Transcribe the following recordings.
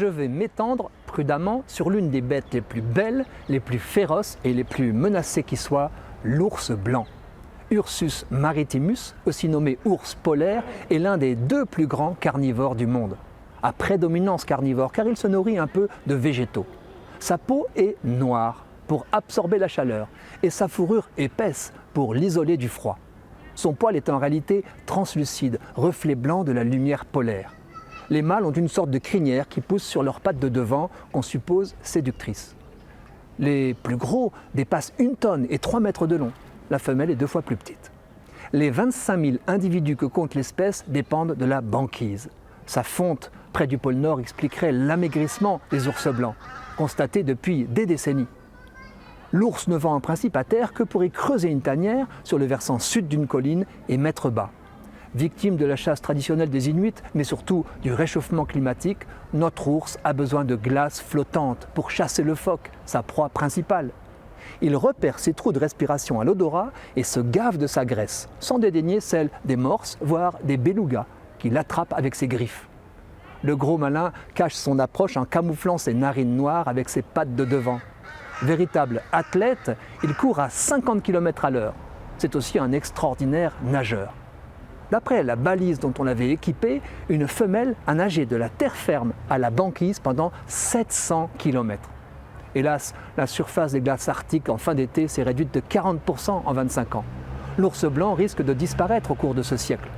je vais m'étendre prudemment sur l'une des bêtes les plus belles, les plus féroces et les plus menacées qui soient, l'ours blanc. Ursus maritimus, aussi nommé ours polaire, est l'un des 2 plus grands carnivores du monde. À prédominance carnivore car il se nourrit un peu de végétaux. Sa peau est noire pour absorber la chaleur et sa fourrure épaisse pour l'isoler du froid. Son poil est en réalité translucide, reflet blanc de la lumière polaire. Les mâles ont une sorte de crinière qui pousse sur leurs pattes de devant, qu'on suppose séductrices. Les plus gros dépassent 1 tonne et 3 mètres de long. La femelle est 2 fois plus petite. Les 25 000 individus que compte l'espèce dépendent de la banquise. Sa fonte près du pôle Nord expliquerait l'amaigrissement des ours blancs, constaté depuis des décennies. L'ours ne va en principe à terre que pour y creuser une tanière sur le versant sud d'une colline et mettre bas. Victime de la chasse traditionnelle des Inuits, mais surtout du réchauffement climatique, notre ours a besoin de glace flottante pour chasser le phoque, sa proie principale. Il repère ses trous de respiration à l'odorat et se gave de sa graisse, sans dédaigner celle des morses, voire des belugas, qui l'attrapent avec ses griffes. Le gros malin cache son approche en camouflant ses narines noires avec ses pattes de devant. Véritable athlète, il court à 50 km/h. C'est aussi un extraordinaire nageur. D'après la balise dont on l'avait équipé, une femelle a nagé de la terre ferme à la banquise pendant 700 km. Hélas, la surface des glaces arctiques en fin d'été s'est réduite de 40% en 25 ans. L'ours blanc risque de disparaître au cours de ce siècle.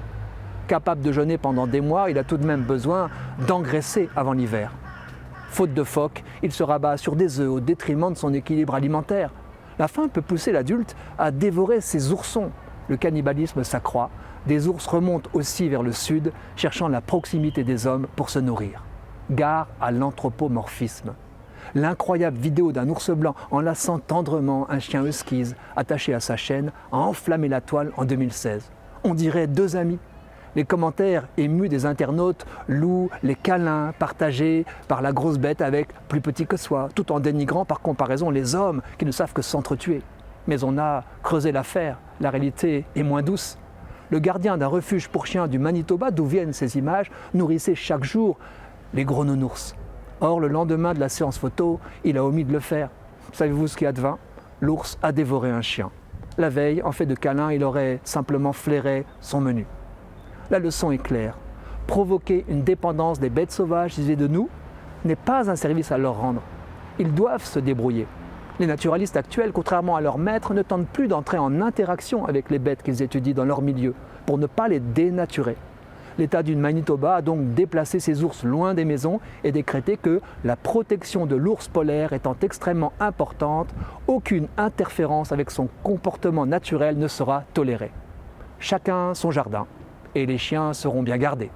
Capable de jeûner pendant des mois, il a tout de même besoin d'engraisser avant l'hiver. Faute de phoque, il se rabat sur des œufs au détriment de son équilibre alimentaire. La faim peut pousser l'adulte à dévorer ses oursons. Le cannibalisme s'accroît. Des ours remontent aussi vers le sud, cherchant la proximité des hommes pour se nourrir. Gare à l'anthropomorphisme. L'incroyable vidéo d'un ours blanc enlaçant tendrement un chien huskies attaché à sa chaîne a enflammé la toile en 2016. On dirait 2 amis. Les commentaires émus des internautes louent les câlins partagés par la grosse bête avec plus petit que soi, tout en dénigrant par comparaison les hommes qui ne savent que s'entretuer. Mais on a creusé l'affaire, la réalité est moins douce. Le gardien d'un refuge pour chiens du Manitoba, d'où viennent ces images, nourrissait chaque jour les gros nounours. Or, le lendemain de la séance photo, il a omis de le faire. Savez-vous ce qui advint? L'ours a dévoré un chien. La veille, en fait de câlin, il aurait simplement flairé son menu. La leçon est claire. Provoquer une dépendance des bêtes sauvages vis-à-vis de nous n'est pas un service à leur rendre. Ils doivent se débrouiller. Les naturalistes actuels, contrairement à leurs maîtres, ne tentent plus d'entrer en interaction avec les bêtes qu'ils étudient dans leur milieu, pour ne pas les dénaturer. L'État du Manitoba a donc déplacé ces ours loin des maisons et décrété que la protection de l'ours polaire étant extrêmement importante, aucune interférence avec son comportement naturel ne sera tolérée. Chacun son jardin, et les chiens seront bien gardés.